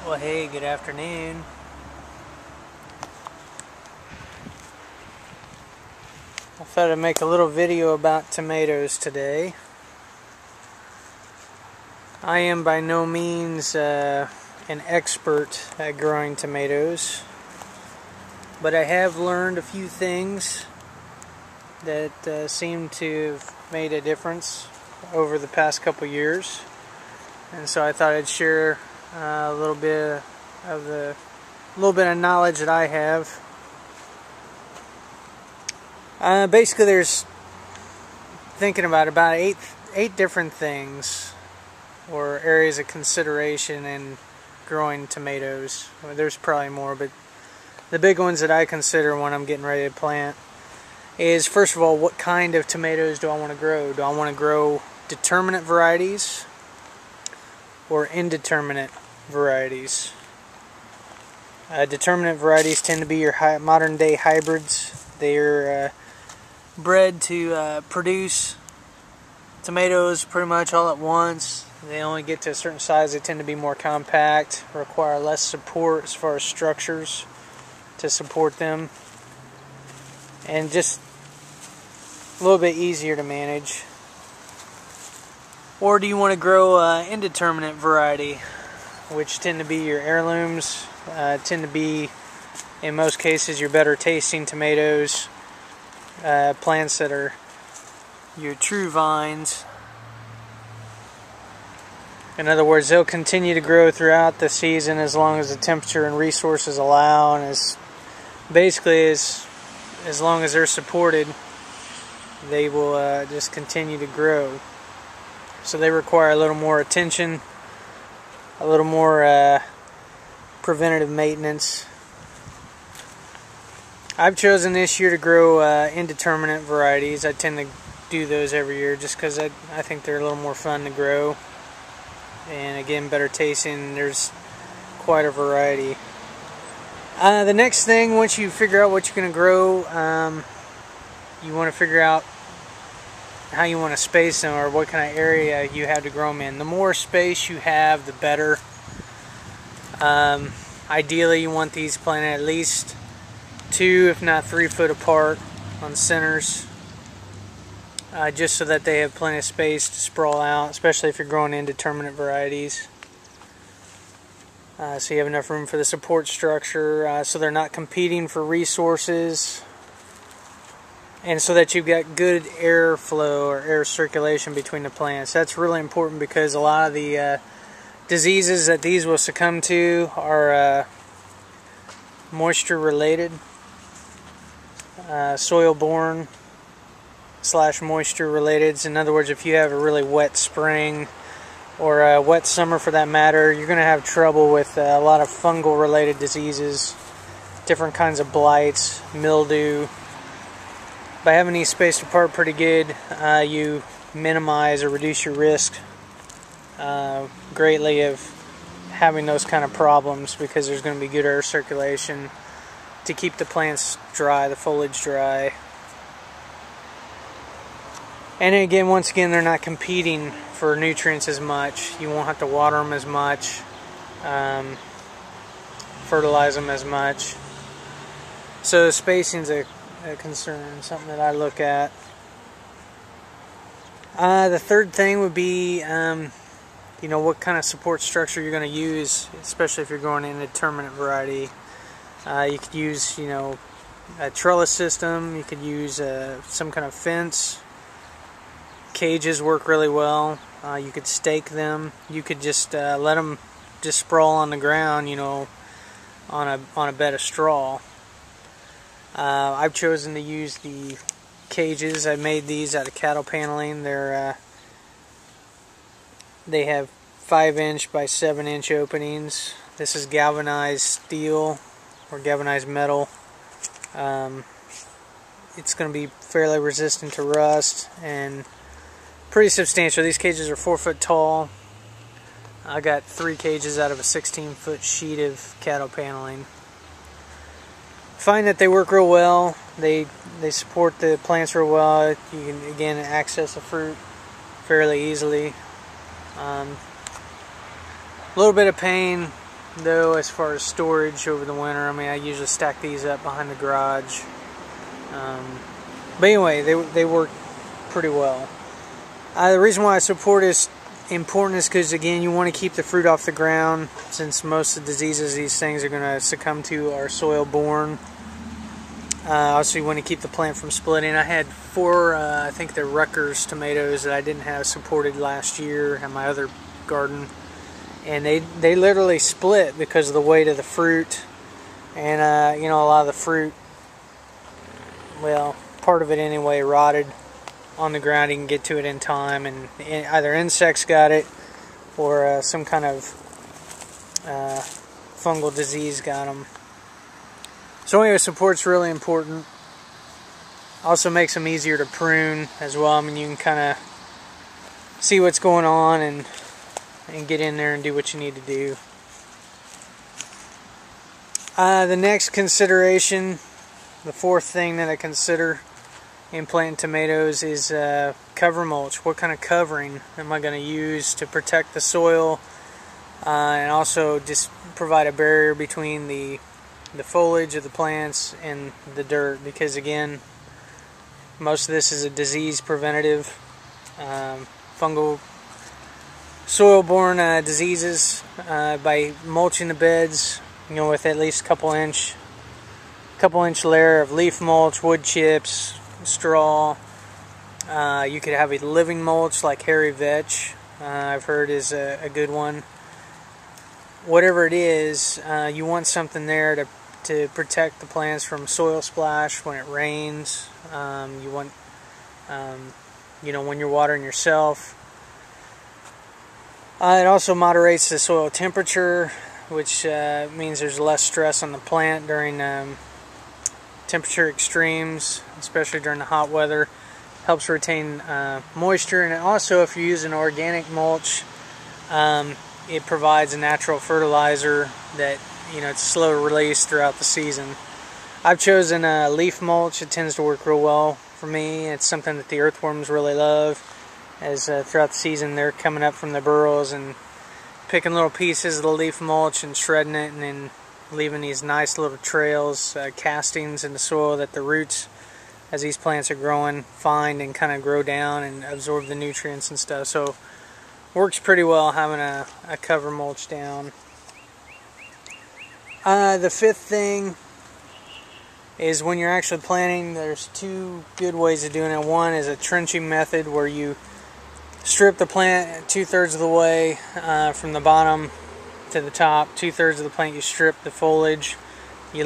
Well, hey, good afternoon. I thought I'd make a little video about tomatoes today. I am by no means an expert at growing tomatoes, but I have learned a few things that seem to have made a difference over the past couple years, and so I thought I'd share a little bit of knowledge that I have. Basically, there's thinking about eight different things or areas of consideration in growing tomatoes. I mean, there's probably more, but the big ones that I consider when I'm getting ready to plant is, first of all, what kind of tomatoes do I want to grow? Do I want to grow determinate varieties or indeterminate varieties? Determinate varieties tend to be your modern day hybrids. They're bred to produce tomatoes pretty much all at once. They only get to a certain size. They tend to be more compact, require less support as far as structures to support them, and just a little bit easier to manage. Or do you want to grow indeterminate variety, which tend to be your heirlooms, tend to be, in most cases, your better tasting tomatoes, plants that are your true vines. In other words, they'll continue to grow throughout the season as long as the temperature and resources allow, and as long as they're supported, they will just continue to grow. So they require a little more attention, a little more preventative maintenance. I've chosen this year to grow indeterminate varieties. I tend to do those every year just because I think they're a little more fun to grow, and again, better tasting. There's quite a variety. The next thing, once you figure out what you're going to grow, you want to figure out how you want to space them, or what kind of area you have to grow them in. The more space you have, the better. Ideally, you want these planted at least 2, if not 3 foot apart on centers, just so that they have plenty of space to sprawl out, especially if you're growing indeterminate varieties. So you have enough room for the support structure, so they're not competing for resources, and so that you've got good airflow or air circulation between the plants. That's really important because a lot of the diseases that these will succumb to are moisture related, soilborne / moisture related. In other words, if you have a really wet spring or a wet summer for that matter, you're going to have trouble with a lot of fungal related diseases, different kinds of blights, mildew. By having these spaced apart pretty good, you minimize or reduce your risk greatly of having those kind of problems, because there's going to be good air circulation to keep the plants dry, the foliage dry. And again, once again, they're not competing for nutrients as much. You won't have to water them as much, fertilize them as much. So spacing's a concern, something that I look at. The third thing would be, what kind of support structure you're going to use, especially if you're going in a determinate variety. You could use, a trellis system. You could use some kind of fence. Cages work really well. You could stake them. You could just let them just sprawl on the ground, on a bed of straw. I've chosen to use the cages. I made these out of cattle paneling. They have 5-inch by 7-inch openings. This is galvanized steel or galvanized metal. It's going to be fairly resistant to rust and pretty substantial. These cages are 4 foot tall. I got 3 cages out of a 16-foot sheet of cattle paneling. Find that they work real well. They support the plants real well. You can again access the fruit fairly easily. A little bit of pain though, as far as storage over the winter. I mean, I usually stack these up behind the garage. But anyway, they work pretty well. The reason why I support is important is because, again, you want to keep the fruit off the ground, since most of the diseases these things are going to succumb to are soil-borne. Also, you want to keep the plant from splitting. I had 4, I think they're Rutgers tomatoes that I didn't have supported last year in my other garden, and they literally split because of the weight of the fruit. And you know, a lot of the fruit, well, part of it anyway, rotted on the ground. You can get to it in time, and either insects got it or some kind of fungal disease got them. So anyway, support's really important. Also makes them easier to prune as well. I mean, you can kind of see what's going on and get in there and do what you need to do. The next consideration, the 4th thing that I consider in planting tomatoes, is cover mulch. What kind of covering am I going to use to protect the soil and also just provide a barrier between the foliage of the plants and the dirt? Because, again, most of this is a disease preventative, fungal, soil-borne diseases. By mulching the beds, you know, with at least a couple inch layer of leaf mulch, wood chips, straw. You could have a living mulch like hairy vetch, I've heard is a good one. Whatever it is, you want something there to protect the plants from soil splash when it rains. You want, you know, when you're watering yourself. It also moderates the soil temperature, which means there's less stress on the plant during temperature extremes, especially during the hot weather. Helps retain moisture, and also, if you use an organic mulch, it provides a natural fertilizer that, you know, it's slow release throughout the season. I've chosen leaf mulch. It tends to work real well for me. It's something that the earthworms really love, as throughout the season they're coming up from the burrows and picking little pieces of the leaf mulch and shredding it, and then leaving these nice little trails, castings in the soil that the roots, as these plants are growing, find and kind of grow down and absorb the nutrients and stuff. So works pretty well having a cover mulch down. The 5th thing is, when you're actually planting, there's 2 good ways of doing it. One is a trenching method, where you strip the plant 2/3 of the way from the bottom to the top. 2/3 of the plant you strip the foliage. You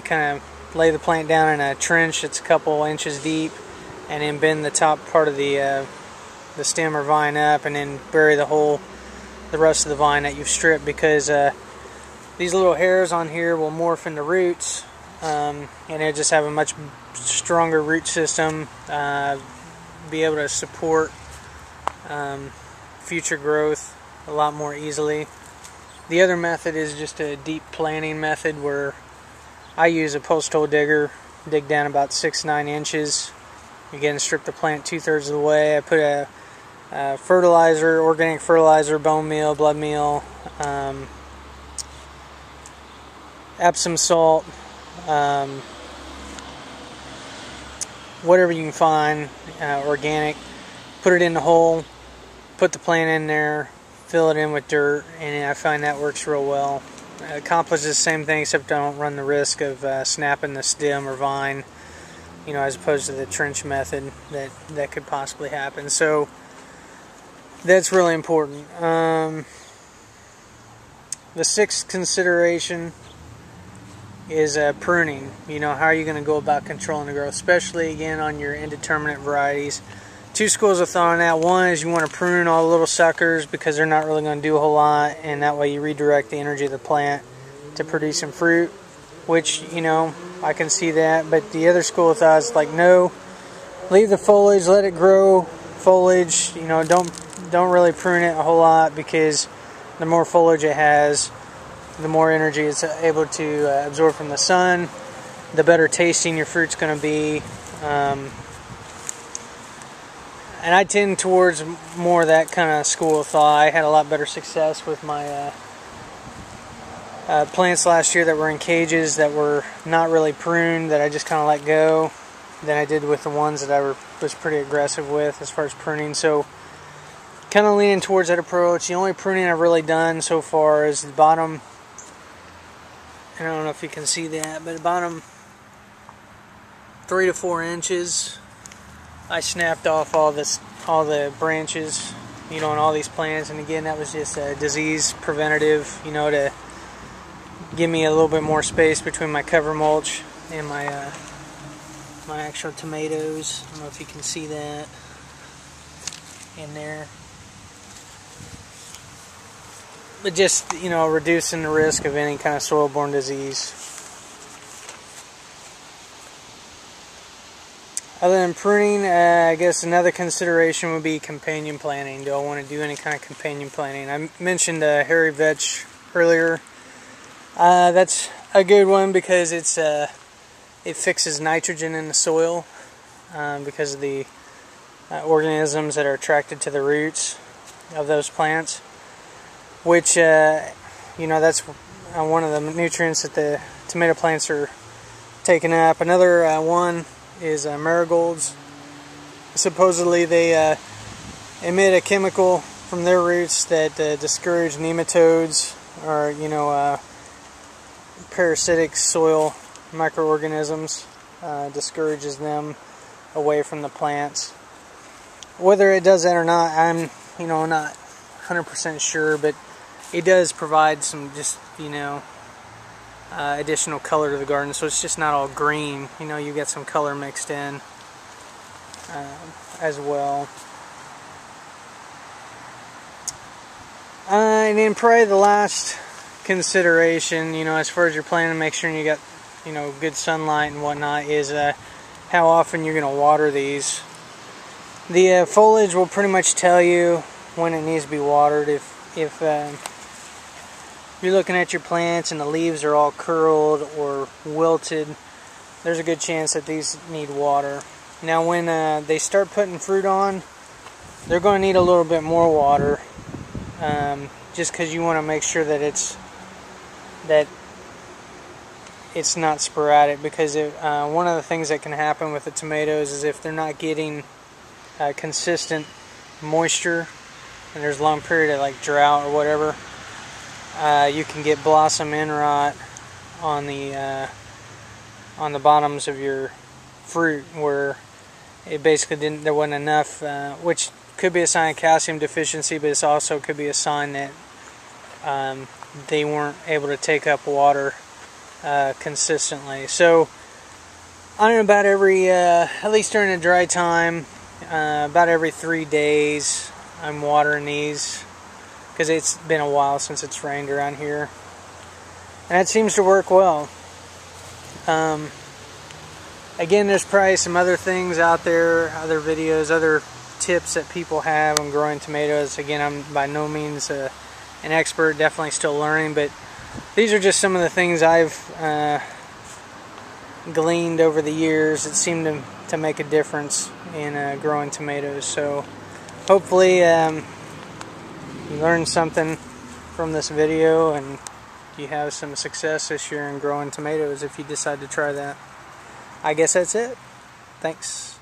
kind of lay the plant down in a trench that's a couple inches deep, and then bend the top part of the stem or vine up, and then bury the rest of the vine that you've stripped, because these little hairs on here will morph into roots, and they'll just have a much stronger root system, be able to support future growth a lot more easily. The other method is just a deep planting method, where I use a post hole digger, dig down about 6-9 inches. Again, strip the plant 2/3 of the way. I put a fertilizer, organic fertilizer, bone meal, blood meal, Epsom salt, whatever you can find, organic. Put it in the hole, put the plant in there, fill it in with dirt, and I find that works real well. It accomplishes the same thing, except I don't run the risk of snapping the stem or vine, you know, as opposed to the trench method that could possibly happen. So that's really important. The 6th consideration is pruning. You know, how are you going to go about controlling the growth, especially, again, on your indeterminate varieties. 2 schools of thought on that. One is you want to prune all the little suckers, because they're not really going to do a whole lot, and that way you redirect the energy of the plant to produce some fruit, which, you know, I can see that. But the other school of thought is like, no, leave the foliage, let it grow foliage. You know, don't really prune it a whole lot, because the more foliage it has, the more energy it's able to absorb from the sun, the better tasting your fruit's going to be. And I tend towards more that kind of school of thought. I had a lot better success with my plants last year that were in cages that were not really pruned, that I just kind of let go than I did with the ones that I was pretty aggressive with as far as pruning. So kind of leaning towards that approach. The only pruning I've really done so far is the bottom, and I don't know if you can see that, but the bottom 3 to 4 inches I snapped off all the branches, you know, on all these plants. And again, that was just a disease preventative, you know, to give me a little bit more space between my cover mulch and my my actual tomatoes. I don't know if you can see that in there. But just, you know, reducing the risk of any kind of soil-borne disease. Other than pruning, I guess another consideration would be companion planting. Do I want to do any kind of companion planting? I mentioned hairy vetch earlier. That's a good one because it fixes nitrogen in the soil because of the organisms that are attracted to the roots of those plants, which you know, that's one of the nutrients that the tomato plants are taking up. Another one is marigolds. Supposedly they emit a chemical from their roots that discourage nematodes, or, you know, parasitic soil microorganisms, discourages them away from the plants. Whether it does that or not, I'm, you know, not 100% sure, but it does provide some, just, you know, additional color to the garden, so it's just not all green. You know, you get some color mixed in as well. And then probably the last consideration, you know, as far as you're planning, make sure you got, you know, good sunlight and whatnot, is how often you're going to water these. The foliage will pretty much tell you when it needs to be watered. If you're looking at your plants and the leaves are all curled or wilted, there's a good chance that these need water. Now when they start putting fruit on, they're going to need a little bit more water, just because you want to make sure that it's not sporadic, because one of the things that can happen with the tomatoes is if they're not getting consistent moisture and there's a long period of like drought or whatever, you can get blossom end rot on the bottoms of your fruit, where it basically there wasn't enough, which could be a sign of calcium deficiency, but it also could be a sign that they weren't able to take up water consistently. So on about every, at least during the dry time, about every 3 days, I'm watering these, because it's been a while since it's rained around here, and that seems to work well. Again, there's probably some other things out there, other videos, other tips that people have on growing tomatoes. Again, I'm by no means an expert, definitely still learning, but these are just some of the things I've gleaned over the years that seem to make a difference in growing tomatoes. So hopefully you learned something from this video and you have some success this year in growing tomatoes if you decide to try that. I guess that's it. Thanks.